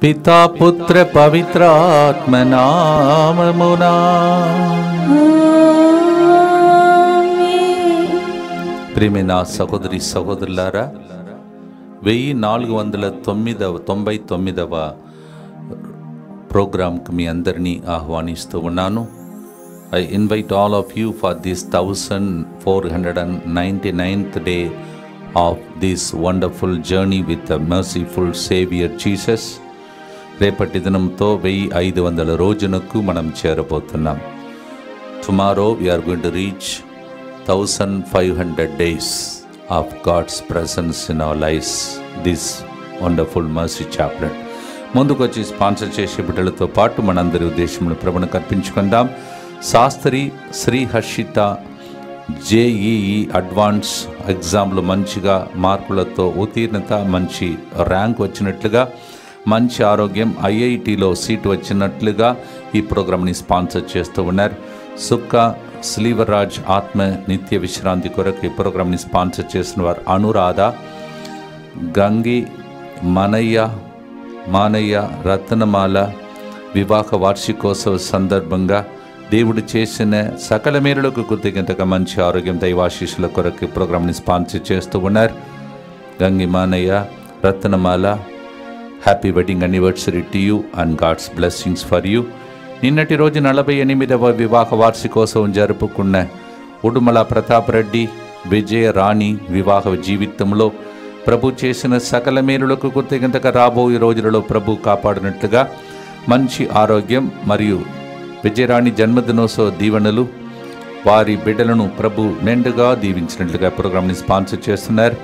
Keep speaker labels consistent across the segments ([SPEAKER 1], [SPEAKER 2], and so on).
[SPEAKER 1] పితా పుత్ర పవిత్ర ఆత్మ నామమునా. ప్రియమైన సహోదరి సహోదరులారా, 1499వ ప్రోగ్రాంకి మీ అందరినీ ఆహ్వానిస్తూ ఉన్నాను. I invite all of you for this 1499th day of this wonderful journey with the merciful Savior Jesus. రేపటి దినంతో 1500 రోజునకు మనం చేరబోతున్నాం. Tomorrow we are going to reach 1500 days of God's presence in our lives, this wonderful mercy chaplain. ముందుకు వచ్చి sponsor చేసే బిడ్డలతో పాటు మనందరి ఉద్దేశంలో ప్రభువును కర్పించుకుందాం. శాస్త్రి శ్రీ హర్షిత జేఈఈ అడ్వాన్స్ ఎగ్జామ్లో మంచిగా మార్కులతో ఉత్తీర్ణత, మంచి ర్యాంక్ వచ్చినట్లుగా, మంచి ఆరోగ్యం, ఐఐటిలో సీటు వచ్చినట్లుగా ఈ ప్రోగ్రామ్ని స్పాన్సర్ చేస్తూ ఉన్నారు. సుక్క స్లీవరాజ్ ఆత్మ నిత్య విశ్రాంతి కొరకు ఈ ప్రోగ్రామ్ని స్పాన్సర్ చేసిన వారు అనురాధ, గంగి, మానయ్య, రత్నమాల వివాహ వార్షికోత్సవ సందర్భంగా దేవుడు చేసిన సకల మేలులకు కృతజ్ఞతగా మంచి ఆరోగ్యం, దైవాశీస్సుల కొరకు ప్రోగ్రామ్ని స్పాన్సర్ చేస్తూ ఉన్నారు. Gangi, Manayya, Ratnamala, happy wedding anniversary to you and God's blessings for you. నిన్నటి రోజు 48వ వివాహ వార్షికోత్సవం జరుపుకున్న ఉడుమల ప్రతాప్ రెడ్డి, విజయ రాణి వివాహ జీవితంలో ప్రభు చేసిన సకల మేలులకు కృతజ్ఞతగా రాబోయే రోజులలో ప్రభు కాపాడినట్లుగా మంచి ఆరోగ్యం మరియు విజయరాణి జన్మదినోత్సవ దీవెనలు, వారి బిడ్డలను ప్రభు మెండుగా దీవించినట్లుగా ప్రోగ్రామ్ని స్పాన్సర్ చేస్తున్నారు.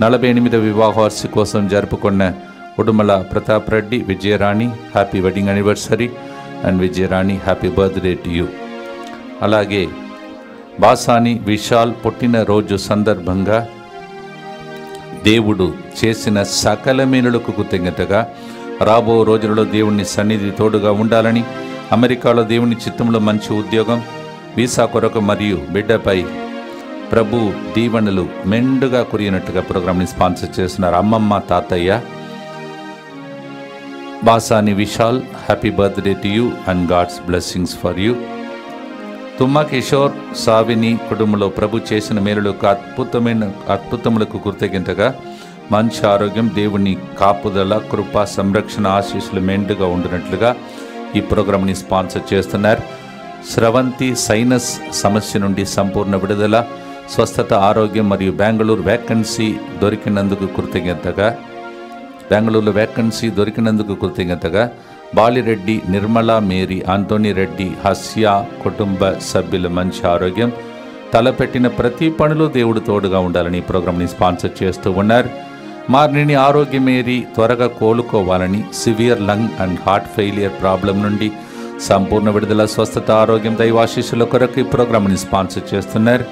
[SPEAKER 1] 48వ వివాహ వార్షికోత్సవం జరుపుకున్న Udumala Pratap Reddy, Vijayarani happy wedding anniversary and Vijayarani happy birthday to you. అలాగే బాసాని విశాల్ పుట్టినరోజు సందర్భంగా దేవుడు చేసిన సకల మేలులకు కృతజ్ఞతగా రాబో రోజులలో దేవుని సన్నిధి తోడుగా ఉండాలని, అమెరికాలో దేవుని చిత్తంలో మంచి ఉద్యోగం, వీసా కొరకు మరియు బిడ్డపై ప్రభు దీవెనలు మెండుగా కురిగినట్టుగా ప్రోగ్రామ్ని స్పాన్సర్ చేస్తున్నారు. అమ్మమ్మ, తాతయ్య, Basani Vishal happy birthday to you and God's blessings for you. Tumma Kishore, సావిని కుటుంబంలో ప్రభు చేసిన మేలులకు అద్భుతములకు కృతజ్ఞతగా మంచి ఆరోగ్యం, దేవుని కాపుదల, కృప, సంరక్షణ ఆశీస్సులు మెండుగా ఉండినట్లుగా ఈ ప్రోగ్రామ్ని స్పాన్సర్ చేస్తున్నారు. స్రవంతి సైనస్ సమస్య నుండి సంపూర్ణ విడుదల, స్వస్థత, ఆరోగ్యం మరియు బెంగళూరులో వేకెన్సీ దొరికినందుకు కృతజ్ఞతగా బాలిరెడ్డి, నిర్మల, మేరీ, ఆంటోనీ రెడ్డి, హస్య కుటుంబ సభ్యుల మంచి ఆరోగ్యం, తలపెట్టిన ప్రతి పనిలో దేవుడు తోడుగా ఉండాలని ఈ ప్రోగ్రామ్ని స్పాన్సర్ చేస్తూ ఉన్నారు. మార్నిని ఆరోగ్యమేరి త్వరగా కోలుకోవాలని, severe lung and heart failure problem నుండి సంపూర్ణ విడుదల, స్వస్థత, ఆరోగ్యం, దైవాశీస్సుల కొరకు ఈ ప్రోగ్రామ్ని స్పాన్సర్ చేస్తున్నారు.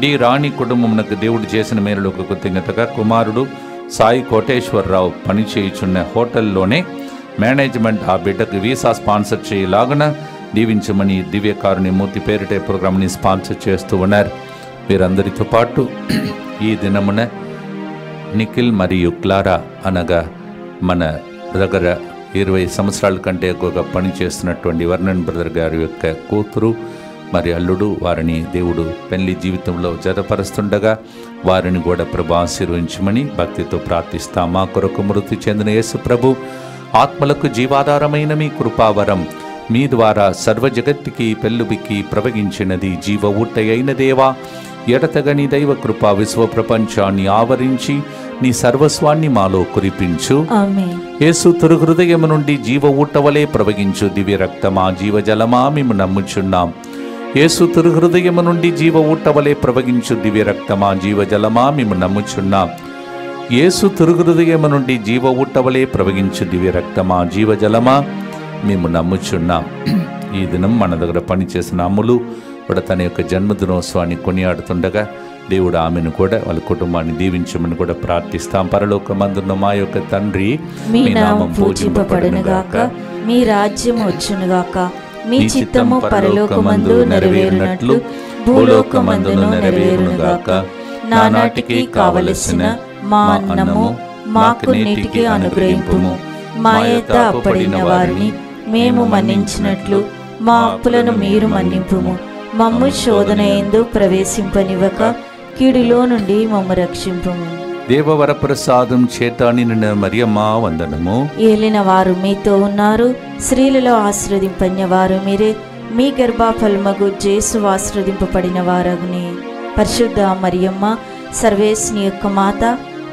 [SPEAKER 1] డి రాణి కుటుంబమునకు దేవుడు చేసిన మేలులకు కృతజ్ఞతగా కుమారుడు సాయి కోటేశ్వరరావు పనిచేయుచున్న హోటల్లోనే మేనేజ్మెంట్ ఆ బిడ్డకు వీసా స్పాన్సర్ చేయలాగున దీవించమని దివ్యకారుని మూర్తి పేరిటే ప్రోగ్రామ్ని స్పాన్సర్ చేస్తూ ఉన్నారు. వీరందరితో పాటు ఈ దినమున నిఖిల్ మరియు క్లారా అనగా మన దగ్గర 20 సంవత్సరాల కంటే ఎక్కువగా పనిచేస్తున్నటువంటి వర్ణన్ బ్రదర్ గారి యొక్క కూతురు మరి అల్లుడు, వారిని దేవుడు పెళ్లి జీవితంలో జతపరుస్తుండగా వారిని కూడా ప్రభు ఆశీర్వదించమని భక్తితో ప్రార్థిస్తాం. మా కొరకు మృతి చెందిన యేసు ప్రభు ఆత్మలకు జీవాధారమైన మీ కృపావరం మీ ద్వారా సర్వ జగత్తుకి పెళ్ళుబికి ప్రవగించినది. జీవ ఊట అయిన దేవా, ఎడతగని దైవ కృప విశ్వ ప్రపంచాన్ని ఆవరించి నీ సర్వస్వాన్ని మాలో కురిపించు. యేసు తిరు హృదయము నుండి జీవ ఊటవలే ప్రవగించు. దివ్య రక్తమా, జీవజలమా మేము నమ్ముచున్నాం. యేసు తిరు హృదయము నుండి జీవ ఊటవలే ప్రవగించు. దివ్య రక్తమా, జీవజలమా మేము నమ్ముచున్నాం. యేసు తిరు హృదయము నుండి జీవ ఊటవలే ప్రవగించు. దివ్య రక్తమా, జీవజలమా మేము నమ్ముచున్నాం. ఈ దినం మన దగ్గర పనిచేసిన అమ్ములు కూడా తన యొక్క జన్మదినోత్సవాన్ని కొనియాడుతుండగా దేవుడు ఆమెను కూడా వాళ్ళ కుటుంబాన్ని దీవించమని కూడా ప్రార్థిస్తాం. పరలోకమందున్న మా యొక్క తండ్రి,
[SPEAKER 2] మీ నామం పూజింపబడునుగాక, మీ రాజ్యం వచ్చునుగాక, మీ చిత్తము పరలోకమందు నెరవేరునట్లు భూలోకమందును నెరవేరునుగాక. నానాటికి కావలసిన మా అన్నము మాకు నేటికి అనుగ్రహింపుము. మా యొద్ద అప్పడిన వారిని మేము మన్నించినట్లు మా అప్పులను మీరు మన్నింపుము. మమ్ము శోధన యందు ప్రవేశింపనివ్వక కీడులో నుండి మమ్ము రక్షింపుము.
[SPEAKER 1] దేవవరప్రసాదం చేత నిండిన మరియమ్మ వందనము.
[SPEAKER 2] ఏలిన వారు మీతో ఉన్నారు, స్త్రీలలో ఆశీర్వదింపని వారు మీరే. మీ గర్భఫలమగు జేసు ఆశీర్వదింపబడిన వారగునే. పరిశుద్ధ మరియమ్మ సర్వేశ్వని యొక్క మాత,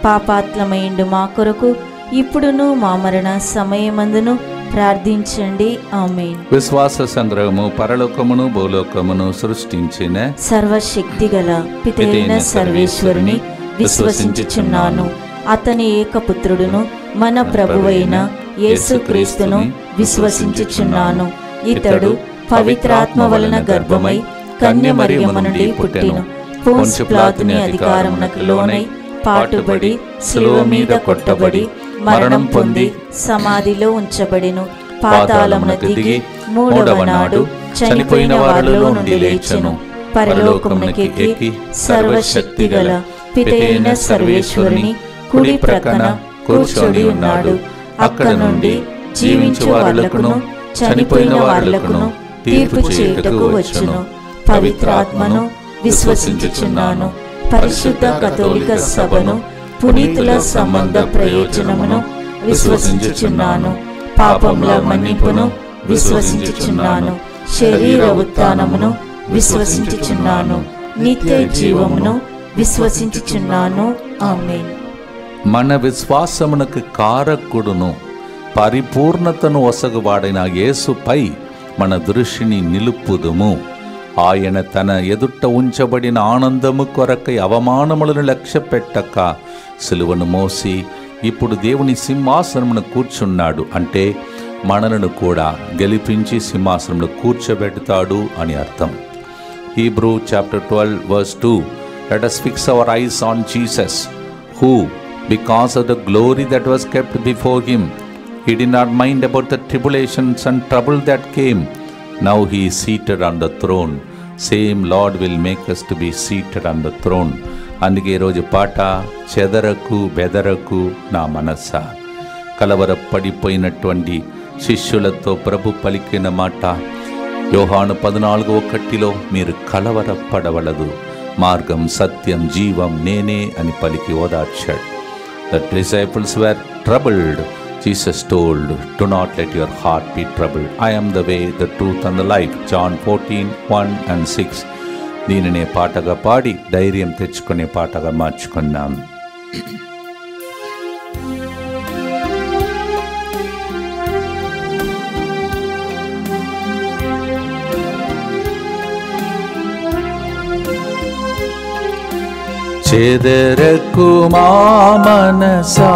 [SPEAKER 2] పాపాత్మయుండు మా కొరకు ఇప్పుడును మా మరణ సమయమందును ప్రార్థించండి. ఆమేన్.
[SPEAKER 1] విశ్వాస సంగ్రహము పరలోకమును భూలోకమును సృష్టించిన
[SPEAKER 2] సర్వశక్తి గల పితైన సర్వేశ్వరుని విశ్వసించుచున్నాను. అతని ఏకపుత్రుడును మన ప్రభువైన యేసుక్రీస్తును విశ్వసించుచున్నాను. ఇతడు పవిత్రాత్మ వలన గర్భమై కన్య మరియమ్మ నుండి పుట్టెను. పోన్స్ పిలాతుని అధికారమునకు లోనై పాటుబడి శిలువ మీద కొట్టబడి మరణం పొంది సమాధిలో ఉంచబడెను. పాతాళమునకు దిగి మూడవ నాడు చనిపోయిన వారిలో నుండి లేచెను. పరలోకమునకు ఎక్కి సర్వశక్తి గల పితైన సర్వేశ్వరుని కుడి ప్రక్కన కూర్చొని ఉన్నాడు. అక్కడ నుండి జీవించు వారులకును చనిపోయిన వారులకును తీర్పు చేయుటకు వచ్చును. పవిత్రాత్మను విశ్వసించుచున్నాను. పరిశుద్ధ కథోలిక సభను, పునీతుల సంబంధ ప్రయోజనమును విశ్వసించుచున్నాను. పాపముల మన్నింపును విశ్వసించుచున్నాను. శరీర ఉత్థానమును విశ్వసించుచున్నాను. నిత్య జీవమును విశ్వసించుచున్నాను. ఆమేన్.
[SPEAKER 1] మన విశ్వాసమునకు కారకుడును పరిపూర్ణతను ఒసగువాడైన యేసుపై మన దృష్టిని నిలుపుదుము. ఆయన తన ఎదుట ఉంచబడిన ఆనందము కొరకై అవమానములను లక్ష్య పెట్టక సిలువను మోసి ఇప్పుడు దేవుని సింహాసనమును కూర్చున్నాడు. అంటే మనలను కూడా గెలిపించి సింహాసనంలో కూర్చోబెడతాడు అని అర్థం. Hebrew chapter 12 verse 2. Let us fix our eyes on Jesus, who, because of the glory that was kept before him, he did not mind about the tribulations and trouble that came. Now he is seated on the throne. Same Lord will make us to be seated on the throne. అందుకే ఈరోజు పాట, చెదరకు బెదరకు నా మనస్స. కలవరపడిపోయినటువంటి శిష్యులతో ప్రభు పలికిన మాట యోహాను 14:1 మీరు కలవరపడవలదు, మార్గం సత్యం జీవం నేనే అని పలికి ఓదార్చాడు. The disciples were troubled. Jesus told, do not let your heart be troubled. I am the way, the truth and the life. John 14:1 and 6. దీనినే పాటగా పాడి ధైర్యం తెచ్చుకునే పాటగా మార్చుకున్నాం. చెదరకు మా మనసా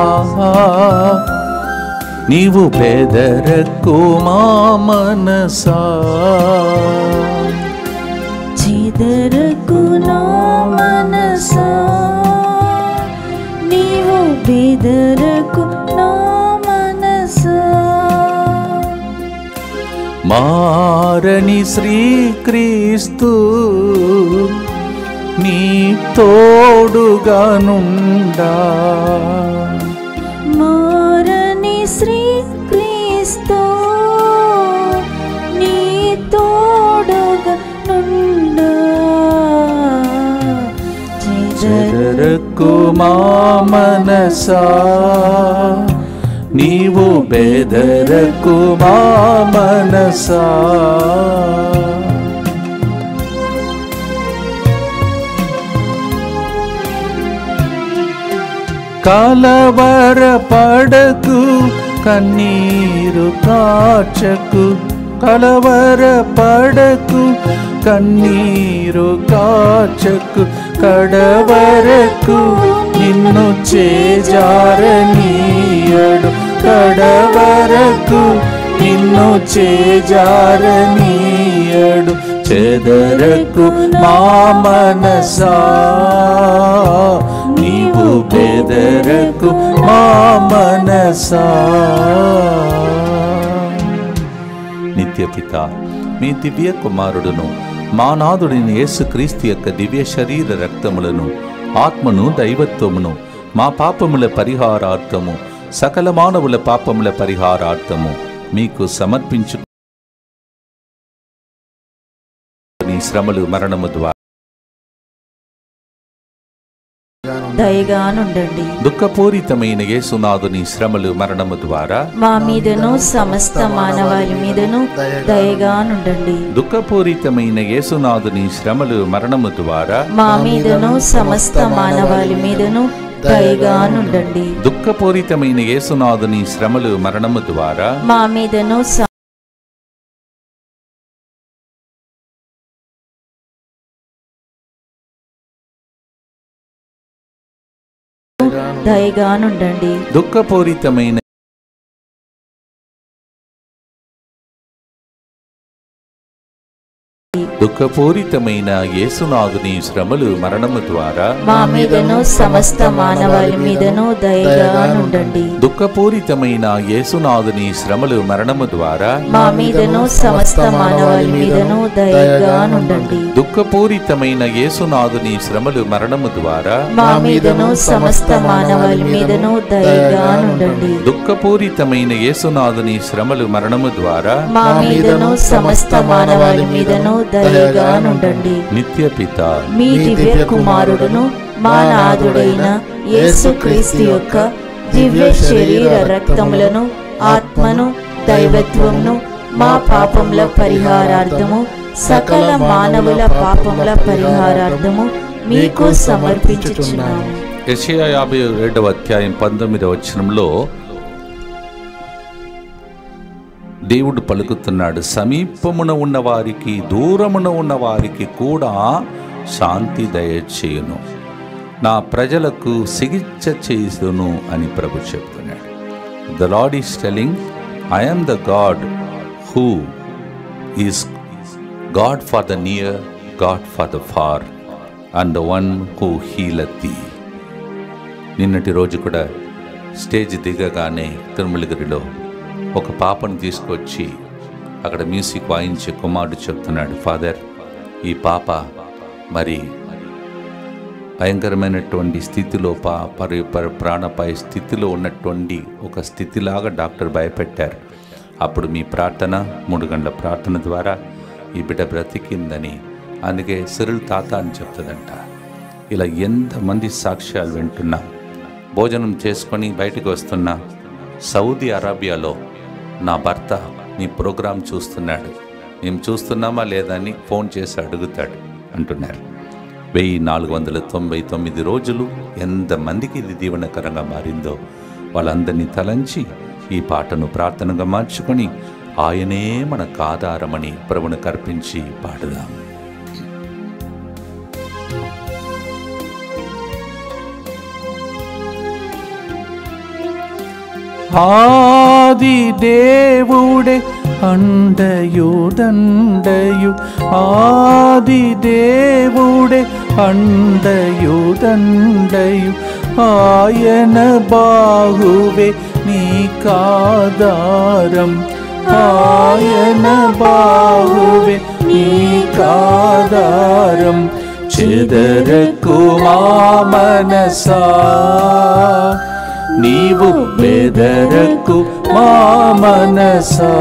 [SPEAKER 1] నీవు బెదరకు మా మనసా.
[SPEAKER 2] చెదరకు నా మనసా నీవు బెదరకు నా మనసా.
[SPEAKER 1] మారని శ్రీక్రీస్తు నీ తోడుగానుండా.
[SPEAKER 2] మారని శ్రీక్రీస్తు నీ తోడుగానుండా.
[SPEAKER 1] చెదరకు మా మనసా నీవు బెదరకు మా మనసా. కలవరపడకు కన్నీరు కాచకు, కలవరపడకు కన్నీరు కాచకు, కడవరకు నిన్ను చేజారనీయడు, కడవరకు నిన్ను చేజారనీయడు. చెదరకు మా మనసా నీవు బెదరకు మా మనసా. నిత్యపిత మీ దివ్య కుమారుడును మా నాథుడైన యేసుక్రీస్తు యొక్క దివ్య శరీర రక్తములను, ఆత్మను, దైవత్వమును మా పాపముల పరిహారార్థము సకల మానవుల పాపముల పరిహారార్థము మీకు సమర్పించు నీ శ్రమలు మరణము ద్వారా
[SPEAKER 2] దయగానుండండి.
[SPEAKER 1] దుఃఖపూరితమైన యేసునాథుని శ్రమలు మరణము ద్వారా
[SPEAKER 2] మా మీదను సమస్త మానవాళి మీదను దయగానుండండి.
[SPEAKER 1] దుఃఖపూరితమైన యేసునాథుని శ్రమలు మరణము ద్వారా
[SPEAKER 2] మా మీదను సమస్త మానవాళి మీదను దయగానుండండి.
[SPEAKER 1] దుఃఖపూరితమైన యేసునాథుని శ్రమలు మరణము ద్వారా
[SPEAKER 2] మా మీదను దయగానుండండి.
[SPEAKER 1] దుఃఖపూరితమైన దుఃఖపూరితమైన యేసునాథుని శ్రమలు మరణము ద్వారా
[SPEAKER 2] మా మీదను సమస్త మానవాళి మీదను దయగానుండండి.
[SPEAKER 1] దుఃఖపూరితమైన యేసునాథుని శ్రమలు మరణము ద్వారా
[SPEAKER 2] మా మీదను సమస్త మానవాళి మీదను దయగానుండండి.
[SPEAKER 1] దుఃఖపూరితమైన యేసునాథుని శ్రమలు మరణము ద్వారా
[SPEAKER 2] మా మీదను సమస్త మానవాళి మీదను దయగానుండండి.
[SPEAKER 1] దుఃఖపూరితమైన యేసునాథుని శ్రమలు మరణము ద్వారా
[SPEAKER 2] మా మీదను సమస్త మానవాళి మీదను దయగానుండండి.
[SPEAKER 1] నిత్య పిత
[SPEAKER 2] మీ దివ్య కుమారుడును మా నాథుడైన యేసుక్రీస్తు యొక్క దివ్య శరీర రక్తములను ఆత్మను దైవత్వమును మా పాపముల పరిహారార్థము సకల మానవుల పాపముల పరిహారార్థము మీకు సమర్పించుచున్నాము.
[SPEAKER 1] యెషయా 52వ అధ్యాయం 19వ వచనంలో దేవుడు పలుకుతున్నాడు, సమీపమున ఉన్న వారికి దూరమున ఉన్న వారికి కూడా శాంతి దయచేయును, నా ప్రజలకు చికిత్స చేయును అని ప్రభు చెప్తున్నాడు. The Lord is telling, I am the God who is God for the near, God for the far, and the one who healeth thee. నిన్నటి రోజు కూడా స్టేజ్ దిగగానే తిరుమలగిరిలో ఒక పాపను తీసుకొచ్చి అక్కడ మ్యూజిక్ వాయించే కుమారుడు చెప్తున్నాడు, ఫాదర్, ఈ పాప మరి భయంకరమైనటువంటి స్థితిలో ప్రాణపాయ స్థితిలో ఉన్నటువంటి ఒక స్థితిలాగా డాక్టర్ భయపెట్టారు. అప్పుడు మీ ప్రార్థన 3 గంటల ప్రార్థన ద్వారా ఈ బిడ్డ బ్రతికిందని, అందుకే సిరిల్ తాత అని చెప్తుందంట. ఇలా ఎంతమంది సాక్ష్యాలు వింటున్నా, భోజనం చేసుకొని బయటకు వస్తున్నా, సౌదీ అరేబియాలో నా భర్త నీ ప్రోగ్రాం చూస్తున్నాడు, మేము చూస్తున్నామా లేదా అని ఫోన్ చేసి అడుగుతాడు అంటున్నారు. 1499 రోజులు ఎంతమందికి ఇది దీవెనకరంగా మారిందో వాళ్ళందరినీ తలంచి ఈ పాటను ప్రార్థనగా మార్చుకొని ఆయనే మనకు ఆధారమని ప్రభువును కర్పించి పాడుదాం. ఆది దేవుడే అండయు దండయు, ఆది దేవుడే అండయు దండయు, ఆయన బాహువే నీకాధారం, ఆయన బాహువే నీకాధారం. చెదరకు మా మనసా నీవు బెదరకు మా మనసా.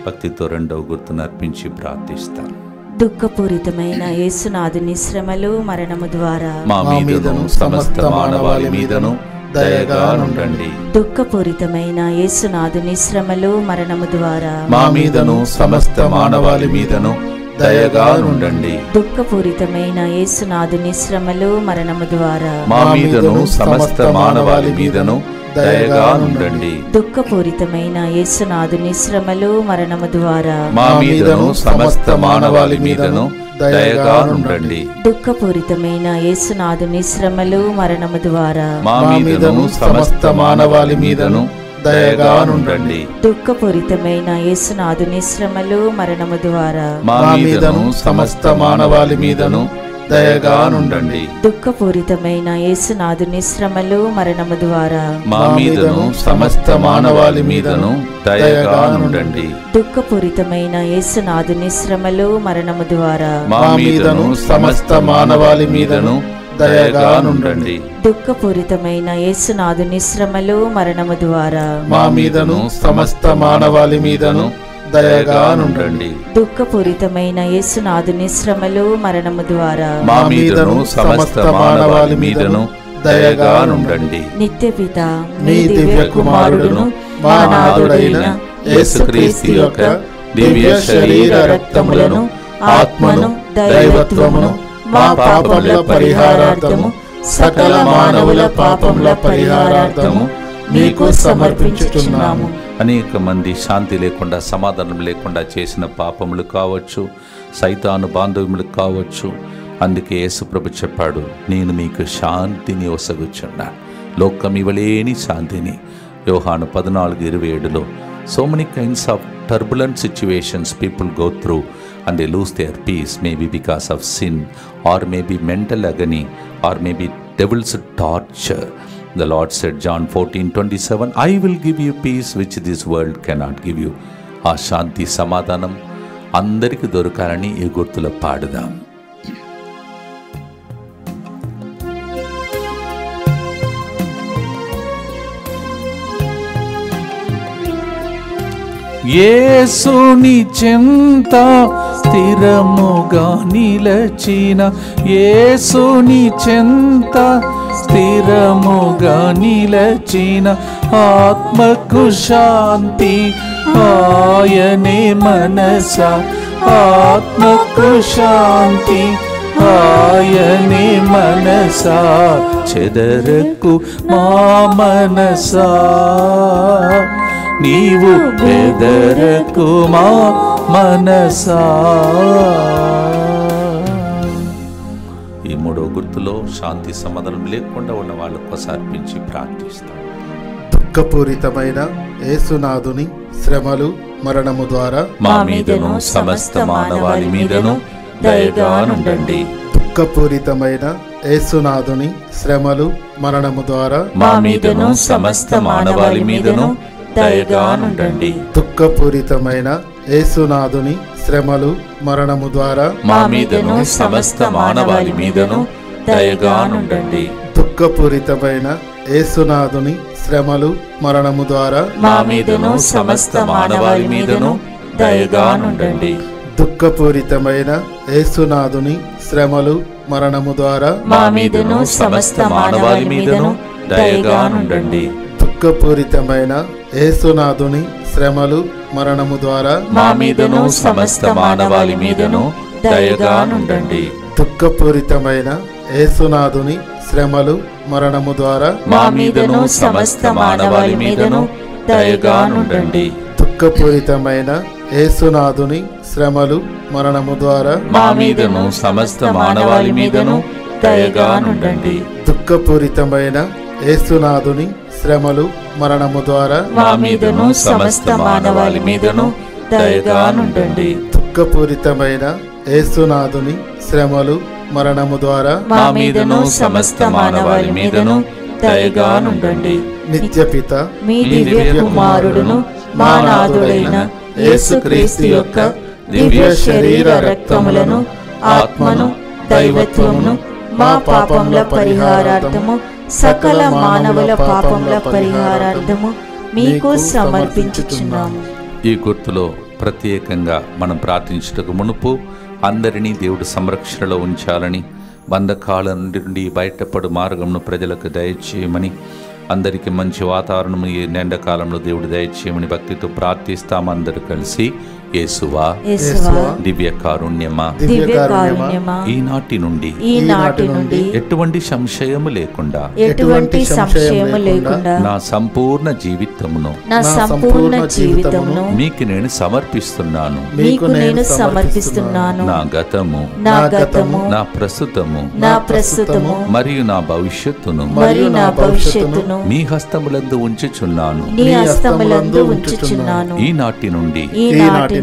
[SPEAKER 1] భక్తితో 2వ గుర్తును అర్పించి ప్రార్థిస్తాను.
[SPEAKER 2] దుఃఖపూరితమైన యేసునాథుని శ్రమలు మరణము ద్వారా
[SPEAKER 1] మా మీదను సమస్త మానవాళి మీదను దయగానుండండి.
[SPEAKER 2] దుఃఖపూరితమైన యేసునాథుని శ్రమలు మరణము ద్వారా
[SPEAKER 1] మా మీదను సమస్త మానవాళి మీదను దయగానుండండి.
[SPEAKER 2] దుఃఖపూరితమైన యేసునాథుని శ్రమలు మరణము ద్వారా
[SPEAKER 1] మా మీదను సమస్త మానవాళి మీదను దయగానుండండి.
[SPEAKER 2] దుఃఖపూరితమైన యేసునాథుని శ్రమలు మరణము ద్వారా
[SPEAKER 1] మా మీదను సమస్త మానవాళి మీదను దయగానుండండి.
[SPEAKER 2] దుఃఖపూరితమైన యేసునాథుని శ్రమలు మరణము ద్వారా
[SPEAKER 1] మా మీదను సమస్త మానవాళి మీదను దయగానుండండి.
[SPEAKER 2] దుఃఖపూరితమైన యేసునాథుని శ్రమలు మరణము ద్వారా
[SPEAKER 1] మా మీదను సమస్త మానవాళి మీదను దయగానుండండి.
[SPEAKER 2] దుఃఖపూరితమైన యేసునాథుని శ్రమలు మరణము ద్వారా
[SPEAKER 1] మా మీదను సమస్త మానవాళి మీదను దయగానుండండి.
[SPEAKER 2] దుఃఖపూరితమైన యేసునాథుని శ్రమలు మరణము ద్వారా
[SPEAKER 1] మా మీదను సమస్త మానవాళి మీదను దయగా నుండండి.
[SPEAKER 2] దుఃఖపూరితమైన యేసునాథుని శ్రమలు మరణము ద్వారా
[SPEAKER 3] మా మీదను సమస్త మానవాళి మీదను దయగా నుండండి.
[SPEAKER 2] దుఃఖపూరితమైన యేసునాథుని శ్రమలు మరణము ద్వారా
[SPEAKER 3] మా మీదను సమస్త మానవాళి మీదను దయగా నుండండి.
[SPEAKER 2] నిత్యపిత
[SPEAKER 3] మీ దివ్య కుమారుడును మా నాథుడైన యేసుక్రీస్తు యొక్క దివ్య శరీర రక్తములను ఆత్మను దైవత్వమును మా పాపముల పరిహారార్థము సకల మానవుల పాపముల పరిహారార్థము మీకు సమర్పించుచున్నాము.
[SPEAKER 1] అనేక మంది శాంతి లేకుండా సమాధానం లేకుండా చేసిన పాపములు కావచ్చు, సైతాను బాంధవ్యములు కావచ్చు. అందుకే యేసుప్రభు చెప్పాడు, నేను మీకు శాంతిని ఒసగుచున్నా, లోకం ఇవ్వలేని శాంతిని. యోహాను 14:27లో so many kinds of turbulent situations people go through and they lose their peace, maybe because of sin or maybe mental agony or maybe devil's torture. The Lord said, John 14:27, I will give you peace which this world cannot give you. ఆ శాంతి సమాధానం అందరికి దొరకాలని ఈ గుర్తులో పాడుదాం. యేసుని చెంత స్థిరముగా నిలచిన, యేసుని చెంత స్థిరముగా నిలచిన ఆత్మకు శాంతి ఆయనే మనస, ఆత్మకు శాంతి ఆయనే మనస, చెదరకు మా మనసా నీవు బెదరకు మా మనసా. ఈ మూడో గుర్తులో శాంతి సమాధానం లేకుండా ఉన్న వాళ్ళకు ఒకసారి ప్రార్థిస్తాం.
[SPEAKER 3] దుఃఖపూరితమైన యేసునాథుని శ్రమలు మరణము ద్వారా
[SPEAKER 1] మా మీదను సమస్త మానవాళి మీదను దయగా నుండండి.
[SPEAKER 3] దుఃఖపూరితమైన యేసునాథుని శ్రమలు మరణము ద్వారా
[SPEAKER 1] మా మీదను సమస్త మానవాళి మీదను దయగా నుండండి.
[SPEAKER 3] దుఃఖపూరితమైన యేసునాథుని శ్రమలు మరణము ద్వారా
[SPEAKER 1] మా మీదను సమస్త మానవాళి మీదను దయగా నుండండి.
[SPEAKER 3] దుఃఖపూరితమైన యేసునాథుని శ్రమలు మరణము ద్వారా
[SPEAKER 1] మా మీదను సమస్త మానవాళి మీదను దయగా నుండండి.
[SPEAKER 3] దుఃఖపూరితమైన యేసునాథుని శ్రమలు మరణము ద్వారా
[SPEAKER 1] మా మీదను సమస్త మానవాళి మీదను దయగా నుండండి.
[SPEAKER 3] దుఃఖపూరితమైన యేసునాథుని శ్రమలు మరణము ద్వారా
[SPEAKER 1] మా మీదను సమస్త మానవాళి మీదను దయగా నుండండి.
[SPEAKER 3] దుఃఖపూరితమైన యేసునాథుని శ్రమలు మరణము ద్వారా
[SPEAKER 1] మా మీదను సమస్త మానవాళి మీదను దయగా నుండండి.
[SPEAKER 3] దుఃఖపూరితమైన యేసునాథుని శ్రమలు మరణము ద్వారా
[SPEAKER 1] మా మీదను సమస్త మానవాళి మీదను దయగా నుండండి.
[SPEAKER 3] దుఃఖపూరితమైన యేసునాథుని శ్రమలు మరణము ద్వారా
[SPEAKER 1] మా మీదను సమస్త మానవాళి మీదను దయగా నుండండి.
[SPEAKER 3] దుఃఖపూరితమైన యేసునాథుని శ్రమలు మరణము ద్వారా
[SPEAKER 1] మా మీదను సమస్త మానవాళి మీదను దయగా నుండండి.
[SPEAKER 3] నిత్యపిత
[SPEAKER 2] మీ దివ్య కుమారుడును మా నాథుడైన యేసుక్రీస్తు యొక్క దివ్య శరీర రక్తములను ఆత్మను దైవత్వమును మా పాపముల పరిహారార్థము సకల మానవుల పాపముల పరిహారార్థము మీకు సమర్పించుచున్నాము.
[SPEAKER 1] ఈ గుర్తులో ప్రత్యేకంగా మనం ప్రార్థించుటకు మునుపు అందరినీ దేవుడు సంరక్షణలో ఉంచాలని, బంధకాల నుండి బయటపడు మార్గంను ప్రజలకు దయచేయమని, అందరికీ మంచి వాతావరణం ఈ ఎండాకాలంలో దేవుడు దయచేయమని భక్తితో ప్రార్థిస్తాము. అందరూ కలిసి యేసువా దివ్య కారుణ్యమా ఈనాటి నుండి ఎటువంటి సంశయము లేకుండా నా సంపూర్ణ జీవితమును మీకు నేను సమర్పిస్తున్నాను. నా గతము నా ప్రస్తుతము మరియు నా భవిష్యత్తును మీ హస్తములందు ఉంచుచున్నాను. ఈనాటి నుండి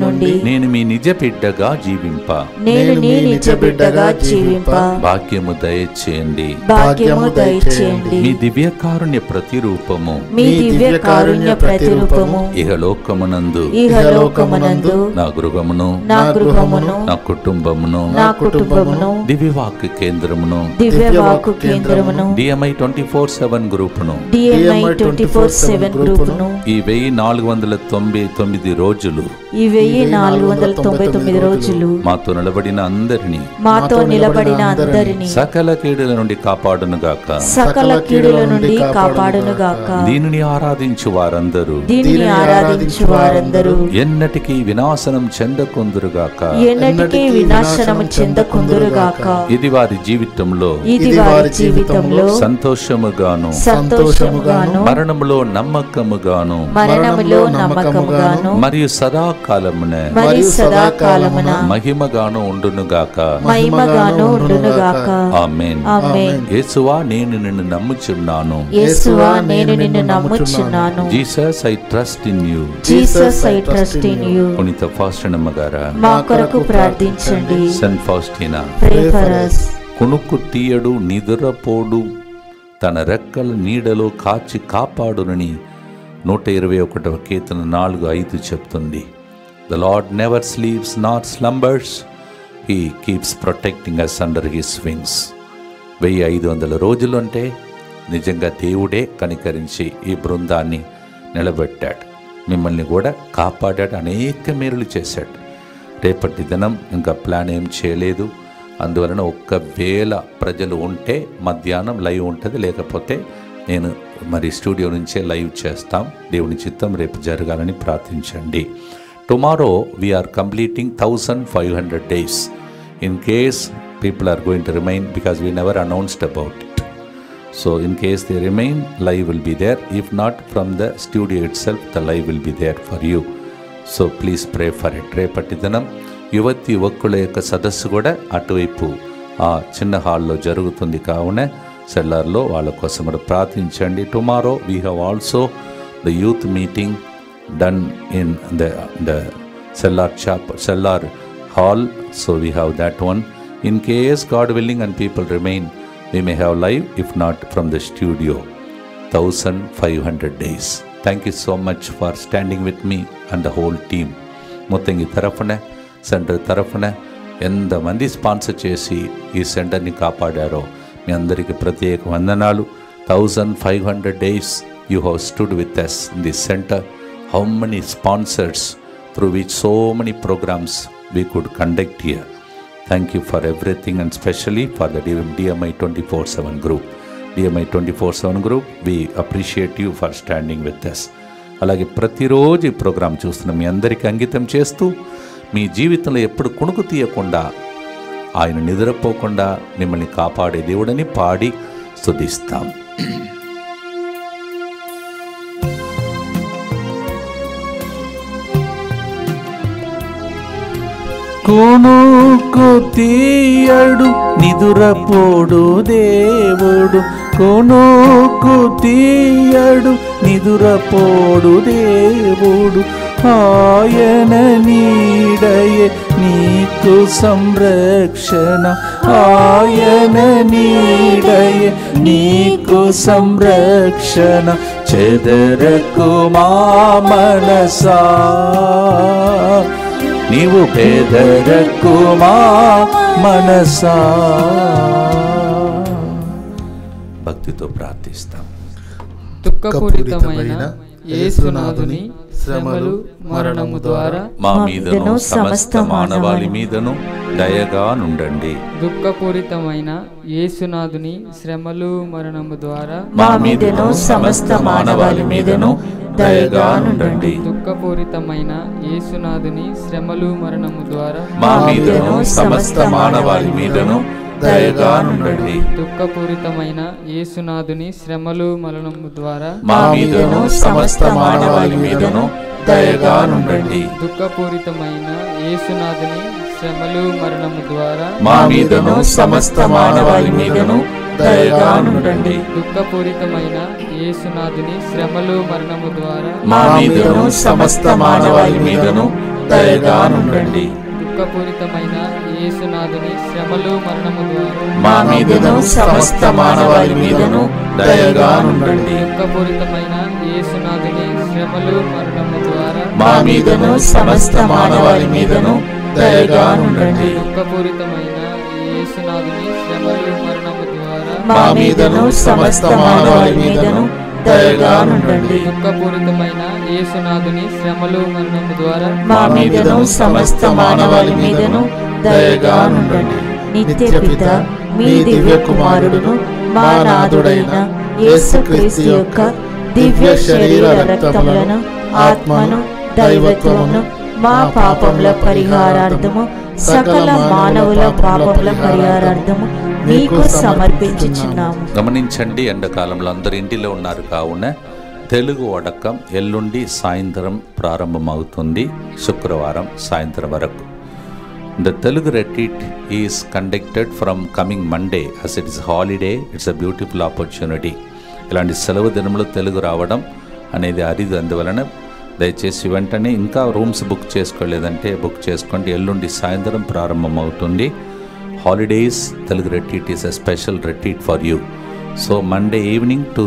[SPEAKER 2] నుండి
[SPEAKER 1] నేను మీ నిజ బిడ్డగా జీవింప
[SPEAKER 2] నేను నీ నిజ బిడ్డగా జీవింప
[SPEAKER 1] భాగ్యము దయచేయండి.
[SPEAKER 2] భాగ్యము దయచేయండి.
[SPEAKER 1] మీ దివ్య కారుణ్య ప్రతిరూపము
[SPEAKER 2] మీ దివ్య కారుణ్య ప్రతిరూపము
[SPEAKER 1] ఇహలోకమునందు
[SPEAKER 2] ఇహలోకమునందు
[SPEAKER 1] నా గృహమును
[SPEAKER 2] నా గృహమును
[SPEAKER 1] నా కుటుంబమును
[SPEAKER 2] నా కుటుంబమును
[SPEAKER 1] దివ్యవాక్య కేంద్రమును
[SPEAKER 2] దివ్యవాక్కు కేంద్రమును
[SPEAKER 1] DMI 24/7 గ్రూపును
[SPEAKER 2] DMI 24/7 గ్రూపును
[SPEAKER 1] ఈ 1499 రోజులు
[SPEAKER 2] ఈ 1499 రోజులు
[SPEAKER 1] మాతో నిలబడిన అందరినీ
[SPEAKER 2] మాతో నిలబడిన అందరినీ
[SPEAKER 1] సకల కీడుల నుండి కాపాడునుగాక.
[SPEAKER 2] సకల కీడుల నుండి కాపాడునుగాక.
[SPEAKER 1] దీనిని ఆరాధించు వారందరూ
[SPEAKER 2] దీనిని ఆరాధించు వారందరూ
[SPEAKER 1] ఎన్నటికీ వినాశనం చెందకుందురుగాక.
[SPEAKER 2] ఎన్నటికీ వినాశనము చెందకుందురుగాక.
[SPEAKER 1] ఇది వారి జీవితంలో
[SPEAKER 2] ఇది వారి జీవితంలో
[SPEAKER 1] సంతోషముగాను
[SPEAKER 2] సంతోషముగాను
[SPEAKER 1] మరణములో నమ్మకముగాను
[SPEAKER 2] మరణములో నమ్మకముగాను
[SPEAKER 1] మరియు సదాకాలమున
[SPEAKER 2] మరియు సదాకాలమున
[SPEAKER 1] మహిమగాను ఉండునుగాక.
[SPEAKER 2] మహిమగాను ఉండునుగాక.
[SPEAKER 1] ఆమేన్.
[SPEAKER 2] ఆమేన్.
[SPEAKER 1] యేసువా నేను నిన్ను నమ్ముచున్నాను.
[SPEAKER 2] యేసువా నేను నిన్ను నమ్ముచున్నాను.
[SPEAKER 1] Jesus I trust in you.
[SPEAKER 2] Jesus I trust in you.
[SPEAKER 1] పునీత ఫాస్టినమ్మ గారా
[SPEAKER 2] మా కొరకు ప్రార్థించండి.
[SPEAKER 1] Saint Faustina
[SPEAKER 2] pray for us.
[SPEAKER 1] కునుకు తీయడు నిదురపోడు తన రెక్కల నీడలో కాచి కాపాడునని 121వ కీర్తన 4:5 చెప్తుంది. The lord never sleeps not slumbers, he keeps protecting us under his wings. 1500 రోజులు అంటే నిజంగా దేవుడే కనికరించి ఈ బృందాన్ని నిలబెట్టాడు, మిమ్మల్ని కూడా కాపాడాడు, అనేక మేలులు చేశాడు. రేపటి దినం ఇంకా ప్లాన్ ఏం చేయలేదు, అందువలన 1,000 ప్రజలు ఉంటే మధ్యాహ్నం లైవ్ ఉంటుంది, లేకపోతే నేను మరి స్టూడియో నుంచే లైవ్ చేస్తాం. దేవుని చిత్తం రేపు జరగాలని ప్రార్థించండి. Tomorrow we are completing 1500 days. In case people are going to remain, because we never announced about it. So in case they remain, live will be there. If not, from the studio itself, the live will be there for you. So please pray for it. రేపటి దినం యువతి యువకుల యొక్క సదస్సు కూడా అటువైపు ఆ చిన్న హాల్లో జరుగుతుంది, కావున సెల్లార్లో వాళ్ళ కోసం కూడా ప్రార్థించండి. Tomorrow we have also the youth meeting done in the cellar hall, so we have that one. In case God willing and people remain, we may have live, if not from the studio. 1500 days. Thank you so much for standing with me and the whole team. Muthangi తరఫున centre తరఫున ఎంతమంది sponsor చేసి ఈ సెంటర్ని కాపాడారో మీ అందరికీ ప్రత్యేక వందనాలు. 1500 days you have stood with us in this center. How many sponsors through which so many programs we could conduct here. Thank you for everything, and especially for the DMI 24/7 group. DMI 24/7 group, we appreciate you for standing with us. అలాగే ప్రతిరోజు ఈ programme చూస్తున్న మీ అందరికీ అంకితం చేస్తూ మీ జీవితంలో ఎప్పుడు కుణుకు తీయకుండా ఆయన నిద్రపోకుండా మిమ్మల్ని కాపాడే దేవుడని పాడి స్తుతిస్తాం. కొనుకు తీయడు నిదురపోడు దేవుడు, కొనుకు తీయడు నిదురపోడు దేవుడు, ఆయన నీడయే నీకు సంరక్షణ, ఆయన నీడయే నీకు సంరక్షణ. చెదరకు మా మనసా నీవు బెదరకు మా మనసా. భక్తితో ప్రార్థిస్తాం.
[SPEAKER 4] దుఃఖపూరితమైన యేసునాథుని శ్రమలు మరణము ద్వారా
[SPEAKER 1] మా మీదను సమస్త మానవాళి మీదను దయగా నుండండి.
[SPEAKER 4] దుఃఖపూరితమైన యేసునాథుని శ్రమలు మరణము ద్వారా
[SPEAKER 2] మా మీదను సమస్త మానవాళి మీదను దయగా నుండండి.
[SPEAKER 4] దుఃఖపూరితమైన యేసునాథుని శ్రమలు మరణము ద్వారా
[SPEAKER 1] మా మీదను సమస్త మానవాళి మీదను దయగా నుండండి.
[SPEAKER 4] దుఃఖపూరితమైన యేసునాథుని శ్రమలు మరణము ద్వారా
[SPEAKER 1] మా మీదను సమస్త మానవాళి మీదను దయగా నుండండి.
[SPEAKER 4] దుఃఖపూరితమైన యేసునాథుని శ్రమలు మరణము ద్వారా
[SPEAKER 1] మా మీదను సమస్త మానవాళి మీదను దయగా నుండండి.
[SPEAKER 4] దుఃఖపూరితమైన యేసునాథుని శ్రమలు మరణము ద్వారా
[SPEAKER 1] మా మీదను సమస్త మానవాళి మీదను
[SPEAKER 3] దయగానుండండి.
[SPEAKER 4] దుఃఖపూరితమైన యేసునాథుని శ్రమలు మరణము ద్వారా
[SPEAKER 3] మా మీదను సమస్త మానవాళి మీదను దయగానుండండి.
[SPEAKER 4] దుఃఖపూరితమైన యేసునాథుని శ్రమలు మరణము ద్వారా
[SPEAKER 3] మా మీదను సమస్త మానవాళి మీదను దయగానుండండి.
[SPEAKER 4] దుఃఖపూరితమైన యేసునాథుని శ్రమలు మరణము ద్వారా
[SPEAKER 3] మా మీదను సమస్త మానవాళి మీదను దయగానుండండి.
[SPEAKER 4] దుఃఖపూరితమైన యేసునాథుని శ్రమలు మరణము ద్వారా
[SPEAKER 2] మా మీదను సమస్త మానవాళి మీదను దయగానుండండి. నిత్య పిత మీ దివ్య కుమారుడును మా నాథుడైన యేసుక్రీస్తు యొక్క దివ్య శరీర రక్తములను ఆత్మను దైవత్వమును మా పాపముల పరిహారార్థము సకల మానవుల పాపముల పరిహారార్థము మీకు సమర్పించుచున్నాము.
[SPEAKER 1] గమనించండి, ఎండాకాలంలో అందరు ఇంటిలో ఉన్నారు కావున తెలుగు వడకం ఎల్లుండి సాయంత్రం ప్రారంభమవుతుంది, శుక్రవారం సాయంత్రం వరకు. The Telugu retreat is conducted from coming Monday as it is holiday. It's a beautiful opportunity. ఇలాంటి సెలవు దినంలో తెలుగు రావడం అనేది అరిది. అందువలన దయచేసి వెంటనే ఇంకా రూమ్స్ బుక్ చేసుకోలేదంటే బుక్ చేసుకోండి. ఎల్లుండి సాయంత్రం ప్రారంభమవుతుంది. Holidays Telugu retreat is a special retreat for you. So Monday evening to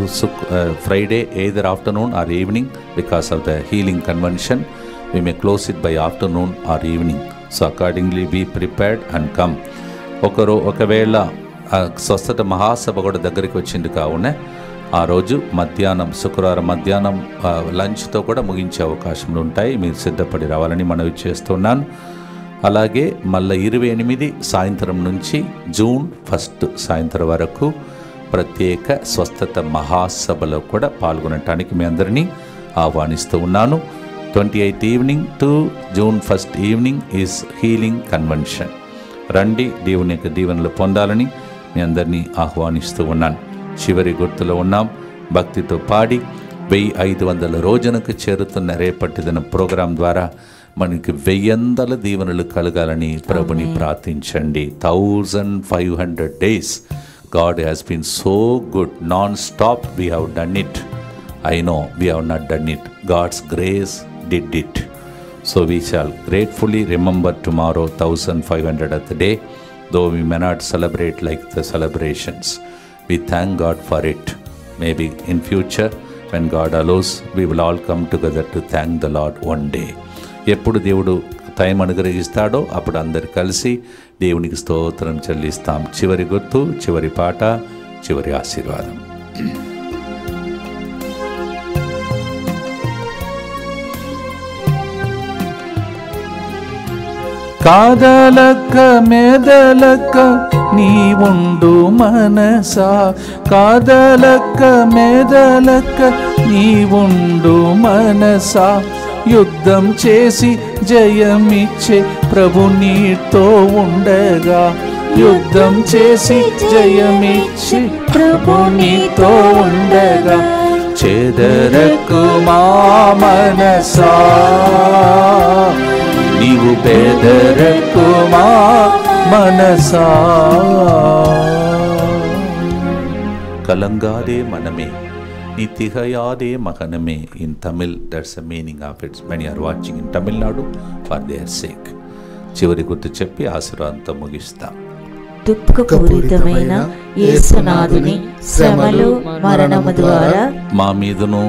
[SPEAKER 1] Friday either afternoon or evening, because of the healing convention we may close it by afternoon or evening. So accordingly be prepared and come. ఒకవేళ స్వస్థత మహాసభ కూడా దగ్గరికి వచ్చింది కావున ఆ రోజు మధ్యాహ్నం, శుక్రవారం మధ్యాహ్నం లంచ్తో కూడా ముగించే అవకాశములు ఉంటాయి. మీరు సిద్ధపడి రావాలని మనవి చేస్తున్నాను. అలాగే మళ్ళీ 28 సాయంత్రం నుంచి జూన్ 1 సాయంత్రం వరకు ప్రత్యేక స్వస్థత మహాసభలో కూడా పాల్గొనటానికి మీ అందరినీ ఆహ్వానిస్తూ ఉన్నాను. 28th evening to June 1 evening is healing convention. రండి, దేవుని యొక్క దీవెనలు పొందాలని మీ అందరినీ ఆహ్వానిస్తూ ఉన్నాను. చివరి గుర్తులో ఉన్నాం. భక్తితో పాడి 1500 రోజునకు చేరుతున్న రేపటి దిన ప్రోగ్రాం ద్వారా మనకి 1000 దీవెనలు కలగాలని ప్రభుని ప్రార్థించండి. 1500 days God has been so good, non-stop we have done it. I know we have not done it. God's grace did it. So we shall gratefully remember tomorrow 1500th day, though we may not celebrate like the celebrations. We thank God for it. Maybe in future when God allows, we will all come together to thank the Lord one day. ఎప్పుడు దేవుడు time అనుగ్రహిస్తాడో అప్పుడు అందరు కలిసి దేవునికి స్తోత్రం చెల్లిస్తాం. చివరి గుర్తు, చివరి పాట, చివరి ఆశీర్వాదం. కాదలక్క మెదలక్క నీ ఉండు మనసా, కాదలక్క మెదలక్క నీ ఉండు మనసా, యుద్ధం చేసి జయమిచ్చే ప్రభు నీతో ఉండగా, యుద్ధం చేసి జయమిచ్చే ప్రభు నీతో ఉండగా, చెదరకు మా మనసా నీవు బెదరకు మా మనసా. కలంగాదే మనమే నితిహయాదే మహనమే. In Tamil, that's the meaning of it. Many are watching in Tamil Nadu for their sake. చివరి గుర్తు చెప్పి ఆశీర్వాదంతో ముగిస్తాం.
[SPEAKER 2] దుఃఖపూరితమైన యేసునాథుని శ్రమలు మరణము ద్వారా
[SPEAKER 1] మా మీదను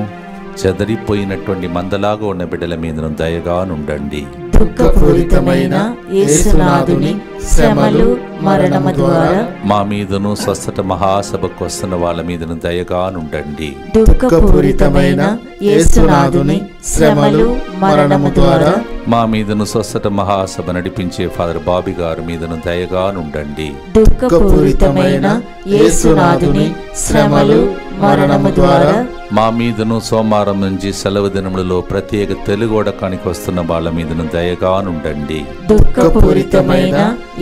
[SPEAKER 1] చెదరిపోయినటువంటి మందలాగా ఉన్న బిడ్డల మీదను దయగానుండండి.
[SPEAKER 2] దుఃఖపూరితమైన యేసునాథుని శ్రమలు మరణము ద్వారా
[SPEAKER 1] మా మీదను స్వస్థత మహాసభకు వస్తున్న వాళ్ళ మీదను దయగానుండండి.
[SPEAKER 2] దుఃఖపూరితమైన యేసునాథుని శ్రమలు మరణము ద్వారా
[SPEAKER 1] మా మీదను స్వస్థత మహాసభ నడిపించే ఫాదర్ బాబీ గారి మీదను దయగానుండండి.
[SPEAKER 2] దుఃఖపూరితమైన యేసునాథుని శ్రమలు మరణము ద్వారా
[SPEAKER 1] మా మీదను సోమవారం నుంచి సెలవు దినములలో ప్రత్యేక తెలుగు వడకానికి వస్తున్న వాళ్ళ మీదను దయగానుండండి.
[SPEAKER 2] దుఃఖపూరితమైన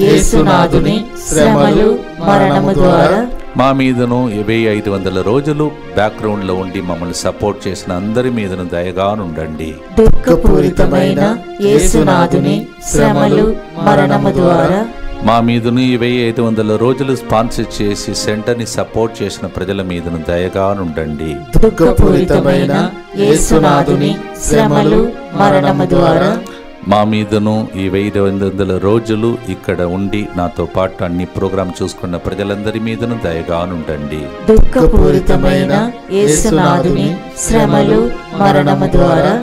[SPEAKER 2] యేసునాథుని శ్రమలు మరణము ద్వారా
[SPEAKER 1] మా మీదను 1500 రోజులు బ్యాక్గ్రౌండ్ లో ఉండి మమ్మల్ని సపోర్ట్ చేసిన అందరి మీదను దయగానుండండి.
[SPEAKER 2] దుఃఖపూరితమైన యేసునాథుని శ్రమలు మరణము ద్వారా
[SPEAKER 1] మా మీదను 1500 రోజులు స్పాన్సర్ చేసి సెంటర్ ని సపోర్ట్ చేసిన ప్రజల మీదను దయగానుండండి.
[SPEAKER 2] దుఃఖపూరితమైన యేసునాథుని శ్రమలు మరణము ద్వారా
[SPEAKER 1] మా మీదను ఈ 1500 రోజులు ఇక్కడ ఉండి నాతో పాటు అన్ని ప్రోగ్రాం చూసుకున్న ప్రజలందరి మీదను దయగానుండండి.
[SPEAKER 2] దుఃఖపూరితమైన యేసునాథుని శ్రమలు మరణము ద్వారా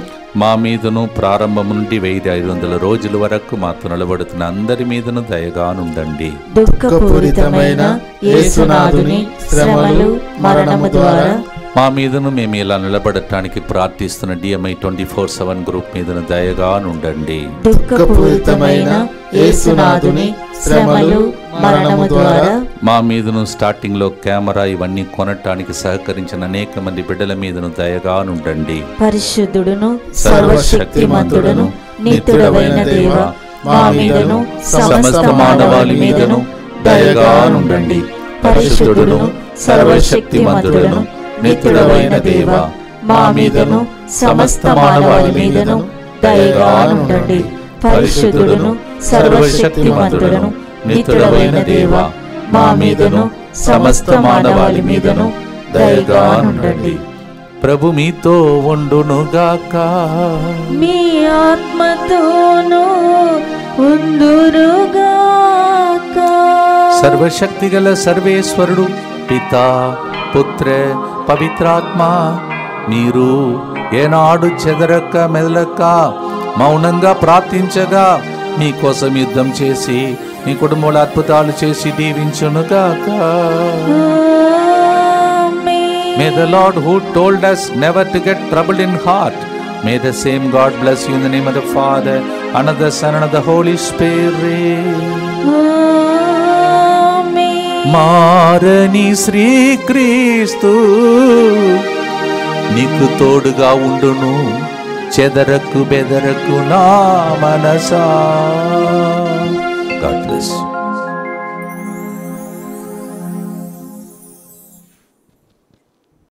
[SPEAKER 1] మా మీదను ప్రారంభం నుండి 1500 రోజుల వరకు మాతో నిలబడుతున్న అందరి మీదను దయగానుండండి.
[SPEAKER 2] దుఃఖపూరితమైన యేసునాథుని శ్రమలు మరణము ద్వారా
[SPEAKER 1] మా మీదను మేము ఇలా నిలబడటానికి ప్రార్థిస్తున్న DMI 24/7 గ్రూప్ మీదను దయగానుండండి.
[SPEAKER 2] దుఃఖపూరితమైన యేసునాథుని శ్రమలు మరణము ద్వారా
[SPEAKER 1] మా మీదను స్టార్టింగ్ లో కెమెరా ఇవన్నీ కొనటానికి సహకరించిన అనేక మంది బిడ్డల మీదను దయగానుండండి.
[SPEAKER 2] పరిశుద్ధుడును సర్వశక్తిమంతుడును నిత్యుడవైన దేవ, మా మీదను
[SPEAKER 1] సమస్త మానవాళి మీదను దయగానుండండి. పరిశుద్ధుడును సర్వశక్తిమంతుడును నిత్యుడవైన దేవ, మా మీదను సమస్త మానవాళి మీదను దయగానుండండి. పరిశుద్ధుడును సర్వశక్తిమంతుడును నిత్యుడవైన దేవ, మా మీదను సమస్త మానవాళి మీదను దయగానుండండి. ప్రభు మీతో ఉండునుగాక,
[SPEAKER 2] మీ ఆత్మతోనూ ఉండునుగాక.
[SPEAKER 1] సర్వశక్తిగల సర్వేశ్వరుడు పితా పుత్ర పవిత్రాత్మ మీరు ఏనాడు చెదరక మెదలక మౌనంగా ప్రార్థించగా మీకోసం యుద్ధం చేసి మీ కుటుంబంలో అద్భుతాలు చేసి దీవించునుగాక. May the Lord who told us never to get troubled in heart, may the same God bless you in the name of the Father and of the Son and of the Holy Spirit. మారని శ్రీక్రీస్తు నీకు తోడుగా ఉండును, చెదరకు బెదరకు నా మనసా. God bless you.